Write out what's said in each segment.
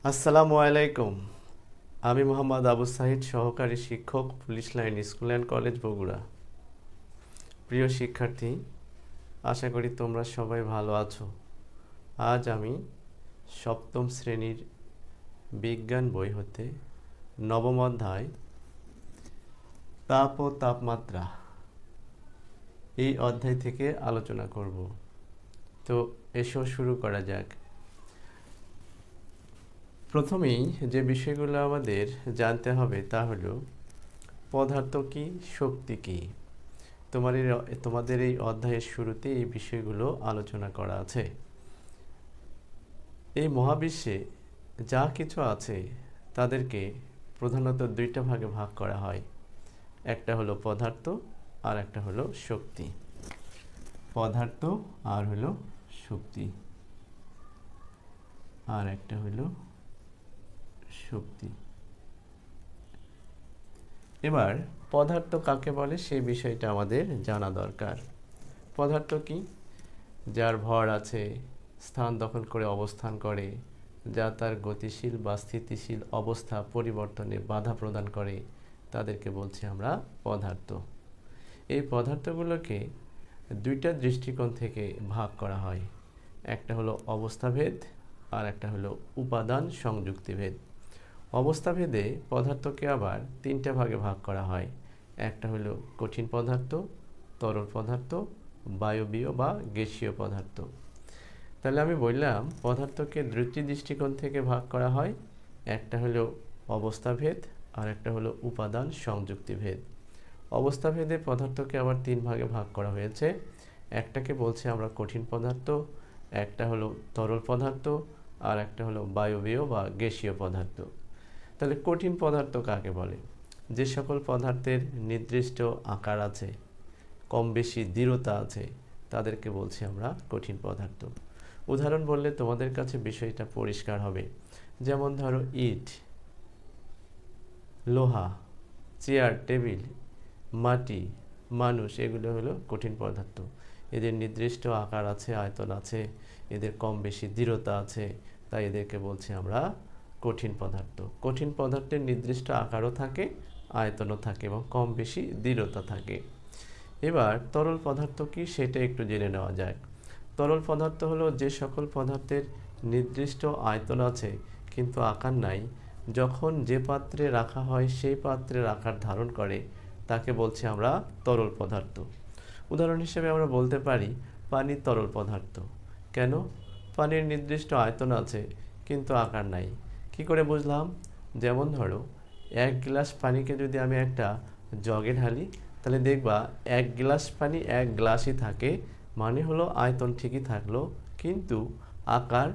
আসসালামু আলাইকুম। আমি মোহাম্মদ আবু সাহিদ, সহকারী শিক্ষক, police line school and college, Bogura. প্রিয় শিক্ষার্থী, আশা করি তোমরা সবাই ভালো আছো। আজ আমি সপ্তম শ্রেণীর বিজ্ঞান বই হতে নবম অধ্যায় তাপ ও তাপমাত্রা এই অধ্যায় থেকে আলোচনা করব। তো এসো শুরু করা যাক। প্রথমেই যে বিষয়গুলো আমাদের জানতে হবে তা হলো পদার্থ কি, শক্তি কি। তোমাদের এই অধ্যায়ের শুরুতে এই বিষয়গুলো আলোচনা করা আছে। এই মহাবিশ্বে যা কিছু আছে তাদেরকে প্রধানত দুইটা ভাগে ভাগ করা হয়। একটা হলো পদার্থ আর একটা হলো শক্তি। পদার্থ আর হলো শক্তি, আর একটা হলো শক্তি। এবার পদার্থ কাকে বলে সেই বিষয়টা আমাদের জানা দরকার। পদার্থ কি? যার ভর আছে, স্থান দখল করে অবস্থান করে, যা তার গতিশীল বা স্থিতিশীল অবস্থা পরিবর্তনে বাধা প্রদান করে, তাদেরকে বলছি আমরা পদার্থ। এই পদার্থগুলোকে দুইটা দৃষ্টিকোণ থেকে ভাগ করা হয়। একটা হলো অবস্থাভেদ আর একটা হলো উপাদান সংযুক্তিভেদ। অবস্থাভেদে পদার্থকে আবার তিনটা ভাগে ভাগ করা হয়। একটা হলো কঠিন পদার্থ, তরল পদার্থ, বায়বীয় বা গ্যাসীয় পদার্থ। তাহলে আমি বললাম পদার্থকে দুটি দৃষ্টিকোণ থেকে ভাগ করা হয়। একটা হলো অবস্থাভেদ আর একটা হলো উপাদান সংযুক্তিভেদ। অবস্থাভেদে পদার্থকে আবার তিন ভাগে ভাগ করা হয়েছে। একটাকে বলছি আমরা কঠিন পদার্থ, একটা হলো তরল পদার্থ, আর একটা হলো বায়বীয় বা গ্যাসীয় পদার্থ। তাহলে কঠিন পদার্থ কাকে বলে? যে সকল পদার্থের নির্দিষ্ট আকার আছে, কম বেশি দৃঢ়তা আছে, তাদেরকে বলছি আমরা কঠিন পদার্থ। উদাহরণ বললে তোমাদের কাছে বিষয়টা পরিষ্কার হবে। যেমন ধরো ইট, লোহা, চেয়ার, টেবিল, মাটি, মানুষ, এগুলো হলো কঠিন পদার্থ। এদের নির্দিষ্ট আকার আছে, আয়তন আছে, এদের কম বেশি দৃঢ়তা আছে, তাই এদেরকে বলছি আমরা কঠিন পদার্থ। কঠিন পদার্থের নির্দিষ্ট আকারও থাকে, আয়তনও থাকে এবং কম বেশি দৃঢ়তা থাকে। এবার তরল পদার্থ কি সেটা একটু জেনে নেওয়া যায়। তরল পদার্থ হলো যে সকল পদার্থের নির্দিষ্ট আয়তন আছে কিন্তু আকার নাই, যখন যে পাত্রে রাখা হয় সেই পাত্রের আকার ধারণ করে, তাকে বলছি আমরা তরল পদার্থ। উদাহরণ হিসেবে আমরা বলতে পারি পানি তরল পদার্থ। কেন? পানির নির্দিষ্ট আয়তন আছে কিন্তু আকার নাই। কি করে বুঝলাম? যেমন ধরো এক গ্লাস পানিকে যদি আমি একটা জগে ঢালি, তাহলে দেখবা এক গ্লাস পানি এক গ্লাসই থাকে, মানে হলো আয়তন ঠিকই থাকলো, কিন্তু আকার,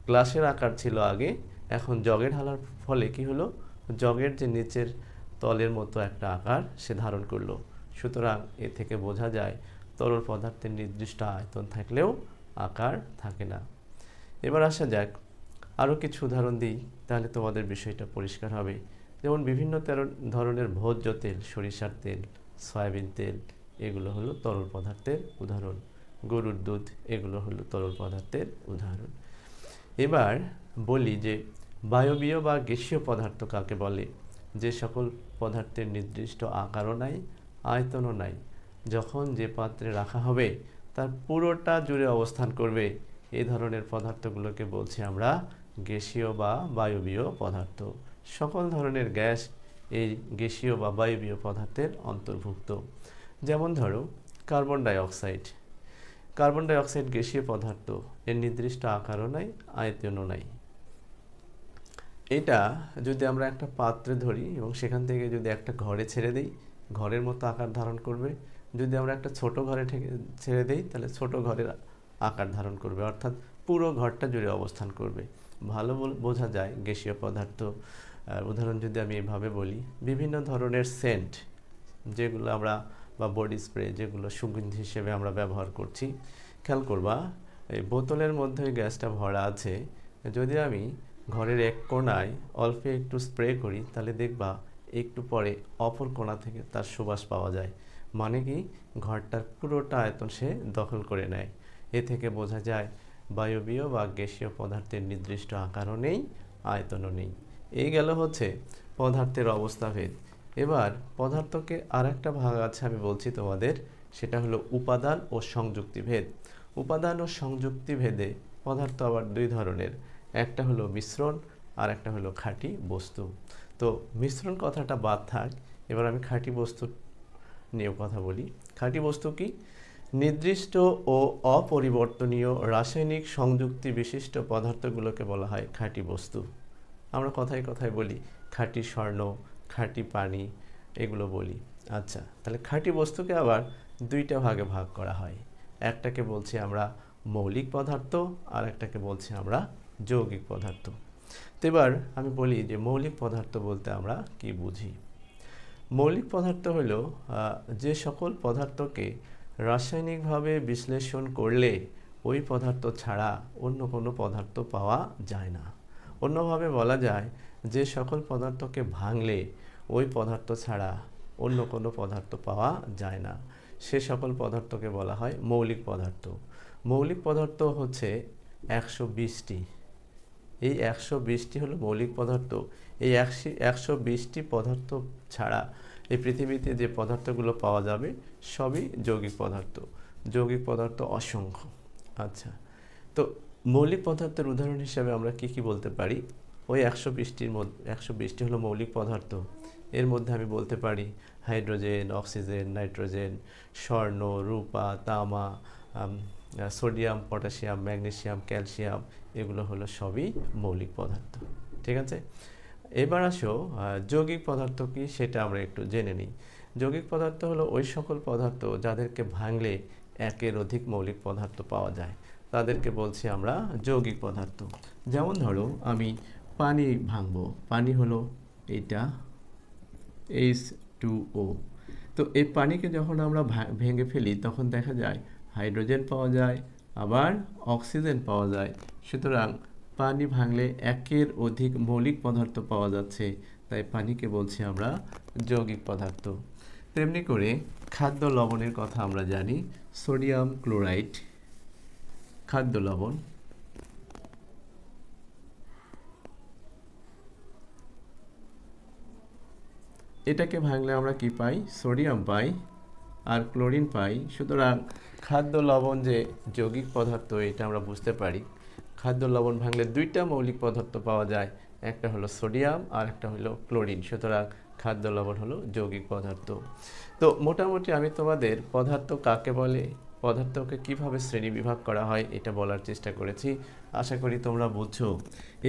গ্লাসের আকার ছিল আগে, এখন জগে ঢালার ফলে কি হলো, জগের যে নিচের তলের মতো একটা আকার সে ধারণ করলো। সুতরাং এ থেকে বোঝা যায় তরল পদার্থের নির্দিষ্ট আয়তন থাকলেও আকার থাকে না। এবার আসা যাক আরও কিছু উদাহরণ দিই, তাহলে তোমাদের বিষয়টা পরিষ্কার হবে। যেমন বিভিন্ন ধরনের ভোজ্য তেল, সরিষার তেল, সয়াবিন তেল, এগুলো হলো তরল পদার্থের উদাহরণ। গরুর দুধ, এগুলো হলো তরল পদার্থের উদাহরণ। এবার বলি যে বায়বীয় বা গ্যাসীয় পদার্থ কাকে বলে? যে সকল পদার্থের নির্দিষ্ট আকারও নাই, আয়তনও নাই, যখন যে পাত্রে রাখা হবে তার পুরোটা জুড়ে অবস্থান করবে, এই ধরনের পদার্থগুলোকে বলছি আমরা গ্যাসীয় বা বায়বীয় পদার্থ। সকল ধরনের গ্যাস এই গ্যাসীয় বা বায়বীয় পদার্থের অন্তর্ভুক্ত। যেমন ধরো carbon die oxide. Carbon die oxide গ্যাসীয় পদার্থ, এর নির্দিষ্ট আকারও নাই, আয়তনও নাই। এটা যদি আমরা একটা পাত্রে ধরি এবং সেখান থেকে যদি একটা ঘরে ছেড়ে দিই, ঘরের মতো আকার ধারণ করবে। যদি আমরা একটা ছোট ঘরে ছেড়ে দিই, তাহলে ছোট ঘরের আকার ধারণ করবে, অর্থাৎ পুরো ঘরটা জুড়ে অবস্থান করবে। ভালো বোঝা যায় গ্যাসীয় পদার্থ। উদাহরণ যদি আমি এভাবে বলি, বিভিন্ন ধরনের সেন্ট যেগুলো আমরা বা বডি স্প্রে যেগুলো সুগন্ধি হিসেবে আমরা ব্যবহার করছি, খেয়াল করবা এই বোতলের মধ্যে গ্যাসটা ভরা আছে। যদি আমি ঘরের এক কোণায় অল্প একটু স্প্রে করি, তাহলে দেখবা একটু পরে অপর কোণা থেকে তার সুবাস পাওয়া যায়। মানে কি, ঘরটার পুরোটা আয়তন সে দখল করে নেয়। এ থেকে বোঝা যায় বায়বীয় বা গ্যাসীয় পদার্থের নির্দিষ্ট আকারও নেই, আয়তনও নেই। এই গেল হচ্ছে পদার্থের অবস্থাভেদ। এবার পদার্থকে আরেকটা ভাগ আছে আমি বলছি তোমাদের, সেটা হলো উপাদান ও সংযুক্তিভেদ। উপাদান ও সংযুক্তিভেদে পদার্থ আবার দুই ধরনের, একটা হলো মিশ্রণ আর একটা হলো খাঁটি বস্তু। তো মিশ্রণ কথাটা বাদ থাক, এবার আমি খাঁটি বস্তু নিয়ে কথা বলি। খাঁটি বস্তু কি? নির্দিষ্ট ও অপরিবর্তনীয় রাসায়নিক সংযুক্তি বিশিষ্ট পদার্থগুলোকে বলা হয় খাঁটি বস্তু। আমরা কথায় কথায় বলি খাঁটি স্বর্ণ, খাঁটি পানি, এগুলো বলি। আচ্ছা, তাহলে খাঁটি বস্তুকে আবার দুইটা ভাগে ভাগ করা হয়। একটাকে বলছি আমরা মৌলিক পদার্থ, আর একটাকে বলছি আমরা যৌগিক পদার্থ। তো এবার আমি বলি যে মৌলিক পদার্থ বলতে আমরা কি বুঝি। মৌলিক পদার্থ হলো যে সকল পদার্থকে রাসায়নিকভাবে বিশ্লেষণ করলে ওই পদার্থ ছাড়া অন্য কোনো পদার্থ পাওয়া যায় না। অন্যভাবে বলা যায় যে সকল পদার্থকে ভাঙলে ওই পদার্থ ছাড়া অন্য কোনো পদার্থ পাওয়া যায় না, সে সকল পদার্থকে বলা হয় মৌলিক পদার্থ। মৌলিক পদার্থ হচ্ছে 120টি। এই 120টি হলো মৌলিক পদার্থ। এই 120টি পদার্থ ছাড়া এই পৃথিবীতে যে পদার্থগুলো পাওয়া যাবে সবই যৌগিক পদার্থ। যৌগিক পদার্থ অসংখ্য। আচ্ছা, তো মৌলিক পদার্থের উদাহরণ হিসাবে আমরা কি কি বলতে পারি? ওই 120টির মধ্যে 120টি হলো মৌলিক পদার্থ। এর মধ্যে আমি বলতে পারি হাইড্রোজেন, অক্সিজেন, নাইট্রোজেন, স্বর্ণ, রূপা, তামা, সোডিয়াম, পটাশিয়াম, ম্যাগনেসিয়াম, ক্যালসিয়াম, এগুলো হলো সবই মৌলিক পদার্থ। ঠিক আছে, এবার আসো যৌগিক পদার্থ কি সেটা আমরা একটু জেনে নিই। যৌগিক পদার্থ হলো ওই সকল পদার্থ যাদেরকে ভাঙলে একের অধিক মৌলিক পদার্থ পাওয়া যায়, তাদেরকে বলছি আমরা যৌগিক পদার্থ। যেমন ধরো আমি পানি ভাঙবো, পানি হলো এইটা H2O। তো এই পানিকে যখন আমরা ভেঙে ফেলি তখন দেখা যায় হাইড্রোজেন পাওয়া যায়, আবার অক্সিজেন পাওয়া যায়। সুতরাং পানি ভাঙলে একের অধিক মৌলিক পদার্থ পাওয়া যাচ্ছে, তাই পানিকে বলছি আমরা যৌগিক পদার্থ। তেমনি করে খাদ্য লবণের কথা আমরা জানি, সোডিয়াম ক্লোরাইড খাদ্য লবণ। এটাকে ভাঙলে আমরা কি পাই? সোডিয়াম পাই আর ক্লোরিন পাই। সুতরাং খাদ্য লবণ যে যৌগিক পদার্থ এটা আমরা বুঝতে পারি। খাদ্য লবণ ভাঙলে দুইটা মৌলিক পদার্থ পাওয়া যায়, একটা হলো সোডিয়াম আর একটা হলো ক্লোরিন। সুতরাং খাদ্য লবণ হলো যৌগিক পদার্থ। তো মোটামুটি আমি তোমাদের পদার্থ কাকে বলে, পদার্থকে কিভাবে শ্রেণী বিভাগ করা হয় এটা বলার চেষ্টা করেছি। আশা করি তোমরা বুঝছো।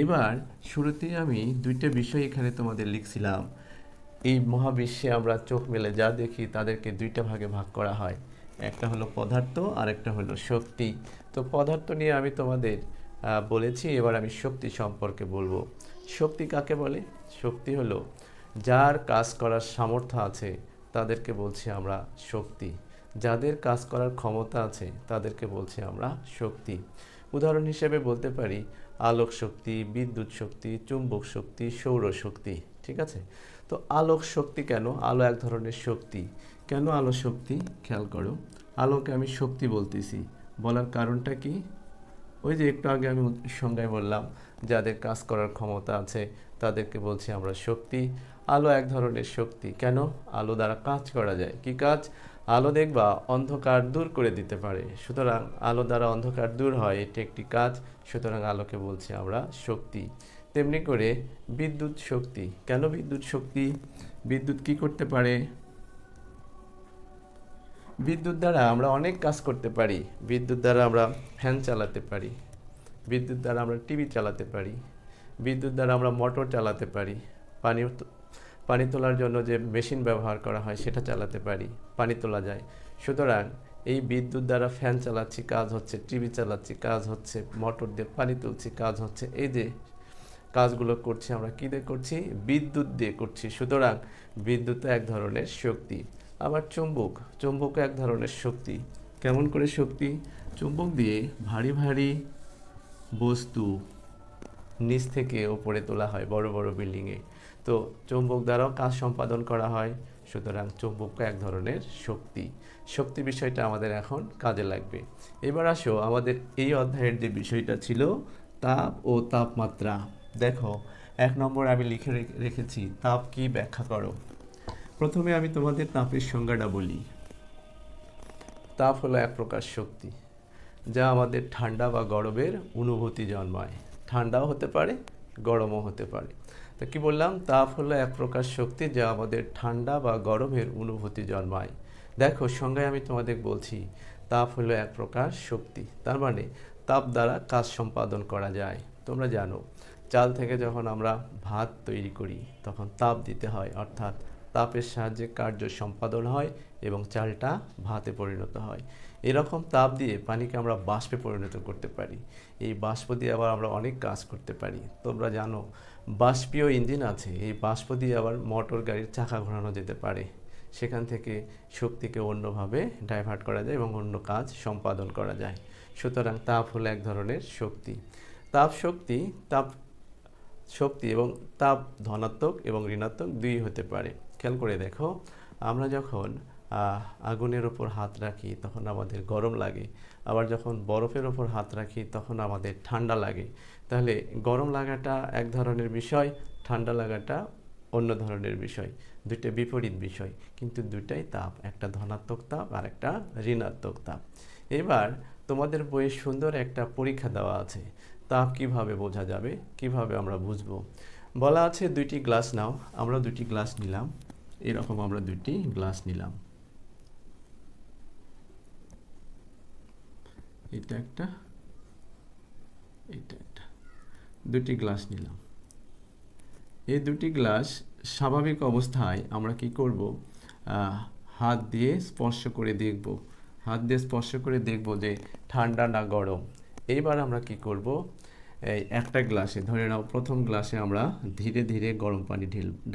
এবার শুরুতেই আমি দুইটা বিষয় এখানে তোমাদের লিখছিলাম। এই মহাবিশ্বে আমরা চোখ মেলে যা দেখি তাদেরকে দুইটা ভাগে ভাগ করা হয়, একটা হলো পদার্থ আর একটা হলো শক্তি। তো পদার্থ নিয়ে আমি তোমাদের বলেছি, এবার আমি শক্তি সম্পর্কে বলবো। শক্তি কাকে বলে? শক্তি হলো যার কাজ করার সামর্থ্য আছে তাদেরকে বলছি আমরা শক্তি। যাদের কাজ করার ক্ষমতা আছে তাদেরকে বলছি আমরা শক্তি। উদাহরণ হিসেবে বলতে পারি আলোক শক্তি, বিদ্যুৎ শক্তি, চুম্বক শক্তি, সৌর শক্তি। ঠিক আছে, তো আলোক শক্তি কেন? আলো এক ধরনের শক্তি। কেন আলো শক্তি? খেয়াল করো, আলোকে আমি শক্তি বলতেছি, বলার কারণটা কি? ওই যে একটু আগে আমি সংজ্ঞায় বললাম যাদের কাজ করার ক্ষমতা আছে তাদেরকে বলছি আমরা শক্তি। আলো এক ধরনের শক্তি। কেন? আলো দ্বারা কাজ করা যায়। কি কাজ? আলো দেখবা অন্ধকার দূর করে দিতে পারে, সুতরাং আলো দ্বারা অন্ধকার দূর হয়, এটি একটি কাজ। সুতরাং আলোকে বলছি আমরা শক্তি। তেমনি করে বিদ্যুৎ শক্তি। কেন বিদ্যুৎ শক্তি? বিদ্যুৎ কি করতে পারে? বিদ্যুৎ দ্বারা আমরা অনেক কাজ করতে পারি। বিদ্যুৎ দ্বারা আমরা ফ্যান চালাতে পারি, বিদ্যুৎ দ্বারা আমরা টিভি চালাতে পারি, বিদ্যুৎ দ্বারা আমরা মোটর চালাতে পারি, পানি তোলার জন্য যে মেশিন ব্যবহার করা হয় সেটা চালাতে পারি, পানি তোলা যায়। সুতরাং এই বিদ্যুৎ দ্বারা ফ্যান চালাচ্ছি, কাজ হচ্ছে, টিভি চালাচ্ছি, কাজ হচ্ছে, মোটর দিয়ে পানি তুলছি, কাজ হচ্ছে। এই যে কাজগুলো করছি আমরা কী দিয়ে করছি? বিদ্যুৎ দিয়ে করছি। সুতরাং বিদ্যুৎ এক ধরনের শক্তি। আবার চুম্বক, চুম্বক এক ধরনের শক্তি। কেমন করে শক্তি? চুম্বক দিয়ে ভারী ভারী বস্তু নিচ থেকে ওপরে তোলা হয় বড় বড় বিল্ডিংয়ে। তো চুম্বক দ্বারাও কাজ সম্পাদন করা হয়। সুতরাং চুম্বক এক ধরনের শক্তি। শক্তি বিষয়টা আমাদের এখন কাজে লাগবে। এবার আসো আমাদের এই অধ্যায়ের যে বিষয়টা ছিল তাপ ও তাপমাত্রা। দেখো 1 নম্বর আমি লিখে রেখেছি তাপ কি ব্যাখ্যা করো। প্রথমে আমি তোমাদের তাপের সংজ্ঞাটা বলি। তাপ হলো এক প্রকার শক্তি যা আমাদের ঠান্ডা বা গরমের অনুভূতি জন্মায়। ঠান্ডাও হতে পারে, গরমও হতে পারে। তো কি বললাম, তাপ হলো এক প্রকার শক্তি যা আমাদের ঠান্ডা বা গরমের অনুভূতি জন্মায়। দেখো সংজ্ঞায় আমি তোমাদের বলছি তাপ হলো এক প্রকার শক্তি, তার মানে তাপ দ্বারা কাজ সম্পাদন করা যায়। তোমরা জানো চাল থেকে যখন আমরা ভাত তৈরি করি তখন তাপ দিতে হয়, অর্থাৎ তাপের সাহায্যে কার্য সম্পাদন হয় এবং চালটা ভাতে পরিণত হয়। এরকম তাপ দিয়ে পানিকে আমরা বাষ্পে পরিণত করতে পারি। এই বাষ্প দিয়ে আবার আমরা অনেক কাজ করতে পারি। তোমরা জানো বাষ্পীয় ইঞ্জিন আছে, এই বাষ্প দিয়ে আবার মোটর গাড়ির চাকা ঘোরানো যেতে পারে। সেখান থেকে শক্তিকে অন্যভাবে ডাইভার্ট করা যায় এবং অন্য কাজ সম্পাদন করা যায়। সুতরাং তাপ হলো এক ধরনের শক্তি। তাপ শক্তি এবং তাপ ধনাত্মক এবং ঋণাত্মক দুই হতে পারে। খেয়াল করে দেখো, আমরা যখন আগুনের ওপর হাত রাখি তখন আমাদের গরম লাগে, আবার যখন বরফের ওপর হাত রাখি তখন আমাদের ঠান্ডা লাগে। তাহলে গরম লাগাটা এক ধরনের বিষয়, ঠান্ডা লাগাটা অন্য ধরনের বিষয়, দুইটা বিপরীত বিষয়, কিন্তু দুইটাই তাপ, একটা ধনাত্মক তাপ আর একটা ঋণাত্মক তাপ। এবার তোমাদের বইয়ে সুন্দর একটা পরীক্ষা দেওয়া আছে, তাপ কিভাবে বোঝা যাবে, কিভাবে আমরা বুঝবো। বলা আছে দুইটি গ্লাস নাও। আমরা দুইটি গ্লাস নিলাম, এরকম আমরা দুইটি গ্লাস নিলাম, এটা একটা, এটা একটা, দুটি গ্লাস নিলাম। এই দুটি গ্লাস স্বাভাবিক অবস্থায় আমরা কি করব, হাত দিয়ে স্পর্শ করে দেখব, হাত দিয়ে স্পর্শ করে দেখব যে ঠান্ডা না গরম। এইবার আমরা কি করব, এই একটা গ্লাসে ধরে নাও, প্রথম গ্লাসে আমরা ধীরে ধীরে গরম পানি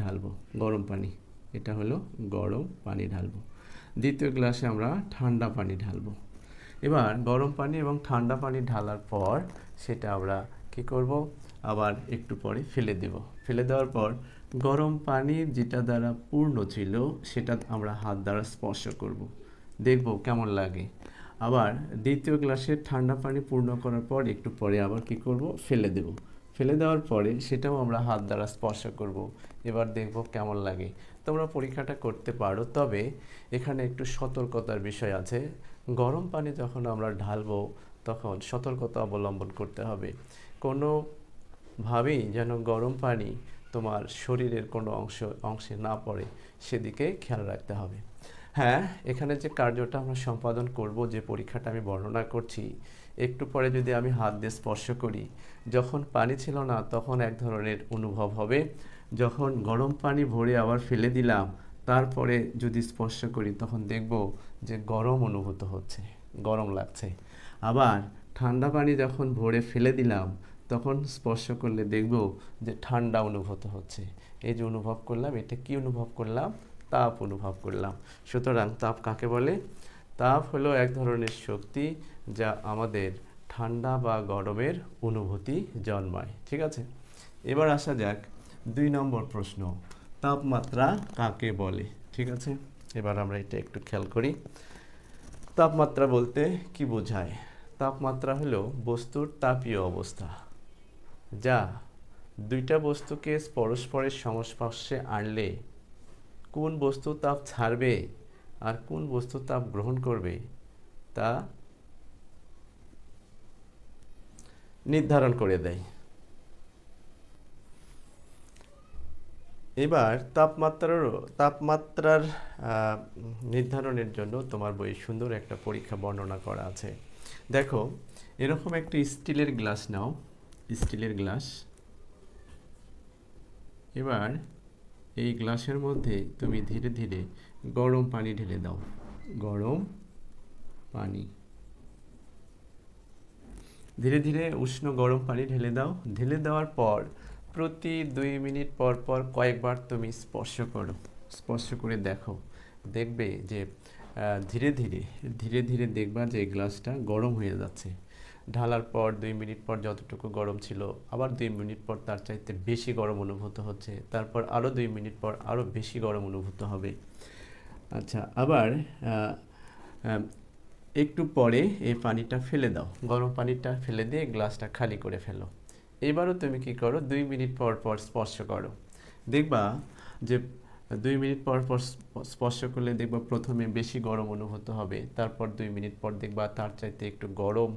ঢালবো, গরম পানি, এটা হলো গরম পানি ঢালবো। দ্বিতীয় গ্লাসে আমরা ঠান্ডা পানি ঢালবো। এবার গরম পানি এবং ঠান্ডা পানি ঢালার পর সেটা আমরা কি করব, আবার একটু পরে ফেলে দেব। ফেলে দেওয়ার পর গরম পানি যেটা দ্বারা পূর্ণ ছিল সেটা আমরা হাত দ্বারা স্পর্শ করব, দেখব কেমন লাগে। আবার দ্বিতীয় গ্লাসে ঠান্ডা পানি পূর্ণ করার পর একটু পরে আবার কি করব, ফেলে দেব। ফেলে দেওয়ার পরে সেটাও আমরা হাত দ্বারা স্পর্শ করব, এবার দেখব কেমন লাগে। তোমরা পরীক্ষাটা করতে পারো, তবে এখানে একটু সতর্কতার বিষয় আছে। গরম পানি যখন আমরা ঢালবো তখন সতর্কতা অবলম্বন করতে হবে। কোনোভাবেই যেন গরম পানি তোমার শরীরের কোনো অংশে না পড়ে, সেদিকে খেয়াল রাখতে হবে। হ্যাঁ, এখানে যে কার্যটা আমরা সম্পাদন করব, যে পরীক্ষাটা আমি বর্ণনা করছি, একটু পরে যদি আমি হাত দিয়ে স্পর্শ করি, যখন পানি ছিল না তখন এক ধরনের অনুভব হবে, যখন গরম পানি ভরে আবার ফেলে দিলাম তারপরে যদি স্পর্শ করি তখন দেখব যে গরম অনুভূত হচ্ছে, গরম লাগছে। আবার ঠান্ডা পানি যখন ভরে ফেলে দিলাম তখন স্পর্শ করলে দেখব যে ঠান্ডা অনুভূত হচ্ছে। এই যে অনুভব করলাম, এটা কি অনুভব করলাম, তাপ অনুভব করলাম। সুতরাং তাপ কাকে বলে? তাপ হলো এক ধরনের শক্তি যা আমাদের ঠান্ডা বা গরমের অনুভূতি জন্মায়। ঠিক আছে, এবার আসা যাক 2 নম্বর প্রশ্ন, তাপমাত্রা কাকে বলে। ঠিক আছে, এবার আমরা এটা একটু খেয়াল করি। তাপমাত্রা বলতে কি বোঝায়? তাপমাত্রা হলো বস্তুর তাপীয় অবস্থা, যা দুইটা বস্তুকে পরস্পরের সংস্পর্শে আনলে কোন বস্তু তাপ ছাড়বে আর কোন বস্তু তাপ গ্রহণ করবে তা নির্ধারণ করে দেয়। এবার তাপমাত্রার নির্ধারণের জন্য তোমার বইয়ে সুন্দর একটা পরীক্ষা বর্ণনা করা আছে। দেখো, এরকম একটি স্টিলের গ্লাস নাও, স্টিলের গ্লাস। এবার এই গ্লাসের মধ্যে তুমি ধীরে ধীরে গরম পানি ঢেলে দাও, গরম পানি, ধীরে ধীরে উষ্ণ গরম পানি ঢেলে দাও। ঢেলে দেওয়ার পর প্রতি 2 মিনিট পর পর কয়েকবার তুমি স্পর্শ করো, স্পর্শ করে দেখো, দেখবে যে ধীরে ধীরে ধীরে ধীরে দেখবা যে গ্লাসটা গরম হয়ে যাচ্ছে। ঢালার পর 2 মিনিট পর যতটুকু গরম ছিল আবার 2 মিনিট পর তার চাইতে বেশি গরম অনুভূত হচ্ছে, তারপর আরও 2 মিনিট পর আরও বেশি গরম অনুভূত হবে। আচ্ছা, আবার একটু পরে এই পানিটা ফেলে দাও, গরম পানিটা ফেলে দিয়ে গ্লাসটা খালি করে ফেলো। এবারও তুমি কি করো, 2 মিনিট পর পর স্পর্শ করো। দেখবা যে 2 মিনিট পর পর স্পর্শ করলে দেখবা প্রথমে বেশি গরম অনুভূত হবে, তারপর 2 মিনিট পর দেখবা তার চাইতে একটু গরম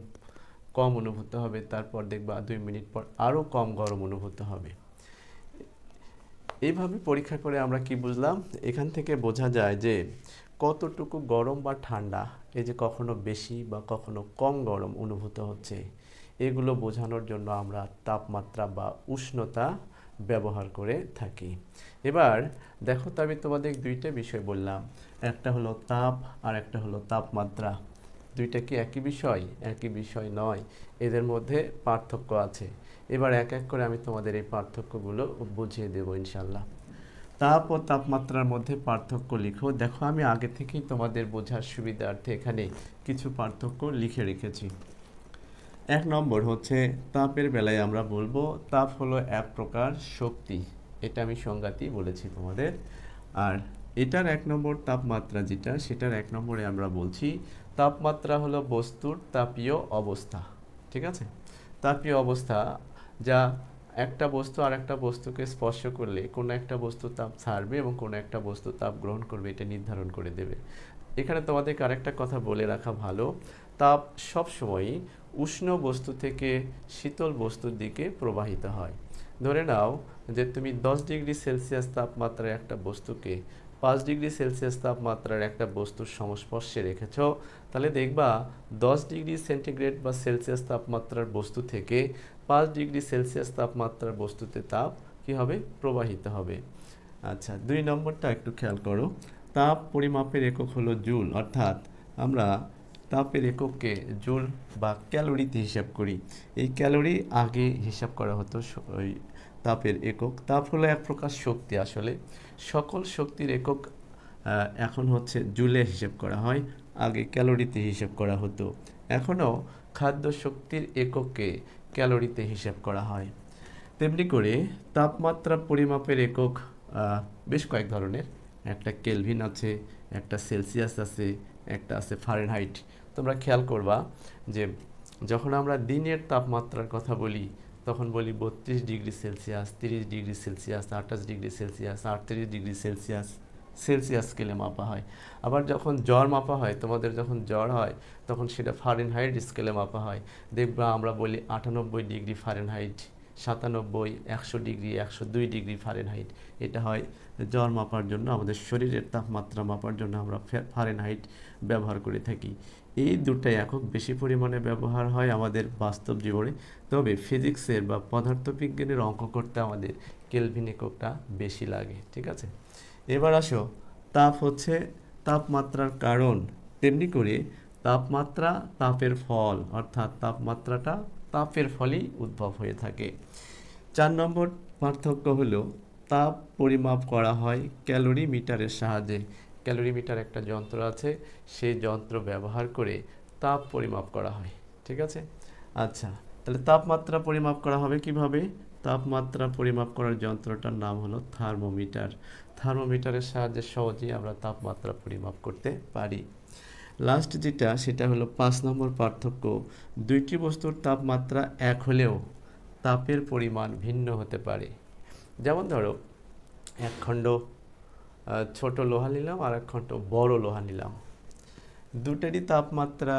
কম অনুভূত হবে, তারপর দেখবা 2 মিনিট পর আরও কম গরম অনুভূত হবে। এইভাবে পরীক্ষা করে আমরা কি বুঝলাম, এখান থেকে বোঝা যায় যে কতটুকু গরম বা ঠান্ডা, এই যে কখনো বেশি বা কখনো কম গরম অনুভূত হচ্ছে, এগুলো বোঝানোর জন্য আমরা তাপমাত্রা বা উষ্ণতা ব্যবহার করে থাকি। এবার দেখো, তো আমি তোমাদের দুইটা বিষয় বললাম, একটা হলো তাপ আর একটা হলো তাপমাত্রা। দুইটা কি একই বিষয়? একই বিষয় নয়, এদের মধ্যে পার্থক্য আছে। এবার এক এক করে আমি তোমাদের এই পার্থক্যগুলো বুঝিয়ে দেবো ইনশাল্লাহ। তাপ ও তাপমাত্রার মধ্যে পার্থক্য লিখো। দেখো, আমি আগে থেকেই তোমাদের বোঝার সুবিধার্থে এখানে কিছু পার্থক্য লিখে রেখেছি। 1 নম্বর হচ্ছে, তাপের বেলায় আমরা বলবো তাপ হলো এক প্রকার শক্তি, এটা আমি সংজ্ঞাতেই বলেছি তোমাদের। আর এটার 1 নম্বর তাপমাত্রা যেটা, সেটার 1 নম্বরে আমরা বলছি তাপমাত্রা হলো বস্তুর তাপীয় অবস্থা। ঠিক আছে? তাপীয় অবস্থা, যা একটা বস্তু আর একটা বস্তুকে স্পর্শ করলে কোনো একটা বস্তু তাপ ছাড়বে এবং কোনো একটা বস্তু তাপ গ্রহণ করবে, এটা নির্ধারণ করে দেবে। এখানে তোমাদেরকে আরেকটা কথা বলে রাখা ভালো, তাপ সবসময়ই উষ্ণ বস্তু থেকে শীতল বস্তুর দিকে প্রবাহিত হয়। ধরে নাও যে তুমি 10 ডিগ্রি সেলসিয়াস তাপমাত্রার একটা বস্তুকে 5 ডিগ্রি সেলসিয়াস তাপমাত্রার একটা বস্তুর সংস্পর্শে রেখেছ, তাহলে দেখবা 10 ডিগ্রি সেন্টিগ্রেড বা সেলসিয়াস তাপমাত্রার বস্তু থেকে 5 ডিগ্রি সেলসিয়াস তাপমাত্রার বস্তুতে তাপ কি হবে? প্রবাহিত হবে। আচ্ছা, 2 নম্বরটা একটু খেয়াল করো, তাপ পরিমাপের একক হলো জুল, অর্থাৎ আমরা তাপের এককে জুল বা ক্যালোরিতে হিসাব করি। এই ক্যালোরি আগে হিসাব করা হতো ওই তাপের একক। তাপ হলো এক প্রকার শক্তি, আসলে সকল শক্তির একক এখন হচ্ছে জুলে হিসাব করা হয়, আগে ক্যালোরিতে হিসাব করা হতো। এখনও খাদ্য শক্তির এককে ক্যালোরিতে হিসাব করা হয়। তেমনি করে তাপমাত্রা পরিমাপের একক বেশ কয়েক ধরনের, একটা কেলভিন আছে, একটা সেলসিয়াস আছে, একটা আছে ফারেনহাইট। তোমরা খেয়াল করবা যে যখন আমরা দিনের তাপমাত্রার কথা বলি তখন বলি 32 degree Celsius, 30 degree Celsius, 28 degree Celsius, 38 degree Celsius, Celsius স্কেলে মাপা হয়। আবার যখন জ্বর মাপা হয়, তোমাদের যখন জ্বর হয় তখন সেটা ফারেনহাইট স্কেলে মাপা হয়। দেখবা আমরা বলি 98 degree Fahrenheit, 97, 100 degree, 102 degree Fahrenheit. এটা হয় জ্বর মাপার জন্য, আমাদের শরীরের তাপমাত্রা মাপার জন্য আমরা ফারেনহাইট ব্যবহার করে থাকি। এই দুটাই একক বেশি পরিমাণে ব্যবহার হয় আমাদের বাস্তব জীবনে, তবে ফিজিক্সের বা পদার্থবিজ্ঞানের অঙ্ক করতে আমাদের কেলভিন এককটা বেশি লাগে। ঠিক আছে? এবার আসো, তাপ হচ্ছে তাপমাত্রার কারণ, তেমনি করে তাপমাত্রা তাপের ফল, অর্থাৎ তাপমাত্রাটা তাপের ফলেই উদ্ভব হয়ে থাকে। 4 নম্বর পার্থক্য হলো, তাপ পরিমাপ করা হয় ক্যালোরি মিটারের সাহায্যে। ক্যালোরি মিটার একটা যন্ত্র আছে, সেই যন্ত্র ব্যবহার করে তাপ পরিমাপ করা হয়। ঠিক আছে? আচ্ছা, তাহলে তাপমাত্রা পরিমাপ করা হবে কিভাবে? তাপমাত্রা পরিমাপ করার যন্ত্রটার নাম হলো থার্মোমিটার। থার্মোমিটারের সাহায্যে সহজেই আমরা তাপমাত্রা পরিমাপ করতে পারি। লাস্ট যেটা, সেটা হলো 5 নম্বর পার্থক্য, দুইটি বস্তুর তাপমাত্রা এক হলেও তাপের পরিমাণ ভিন্ন হতে পারে। যেমন ধরো, এক খণ্ড ছোট লোহা নিলাম আর এক খণ্ড বড় লোহা নিলাম, দুটারই তাপমাত্রা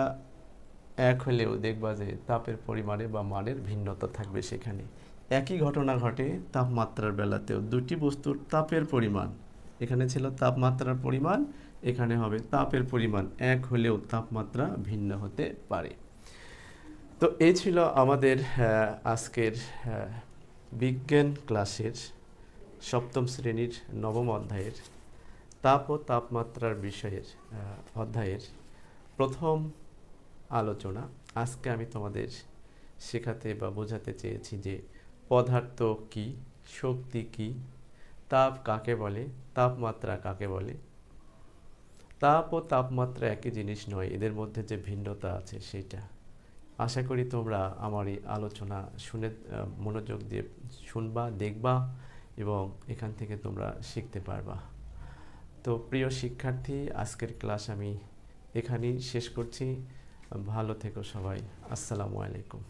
এক হলেও দেখবা যে তাপের পরিমাণে বা মানের ভিন্নতা থাকবে সেখানে। একই ঘটনা ঘটে তাপমাত্রার বেলাতেও, দুটি বস্তুর তাপের পরিমাণ, এখানে ছিল তাপমাত্রার পরিমাণ, এখানে হবে তাপের পরিমাণ, এক হলেও তাপমাত্রা ভিন্ন হতে পারে। তো এই ছিল আমাদের আজকের বিজ্ঞান ক্লাসের 7ম শ্রেণীর 9ম অধ্যায়ের তাপ ও তাপমাত্রার বিষয়ের অধ্যায়ের প্রথম আলোচনা। আজকে আমি তোমাদের শেখাতে বা বোঝাতে চেয়েছি যে পদার্থ কি, শক্তি কি, তাপ কাকে বলে, তাপমাত্রা কাকে বলে। তাপ ও তাপমাত্রা একই জিনিস নয়, এদের মধ্যে যে ভিন্নতা আছে সেটা। আশা করি তোমরা আমার এই আলোচনা শুনে মনোযোগ দিয়ে শুনবা, দেখবা এবং এখান থেকে তোমরা শিখতে পারবা। তো প্রিয় শিক্ষার্থী, আজকের ক্লাস আমি এখানেই শেষ করছি। ভালো থেকো সবাই। আসসালামু আলাইকুম।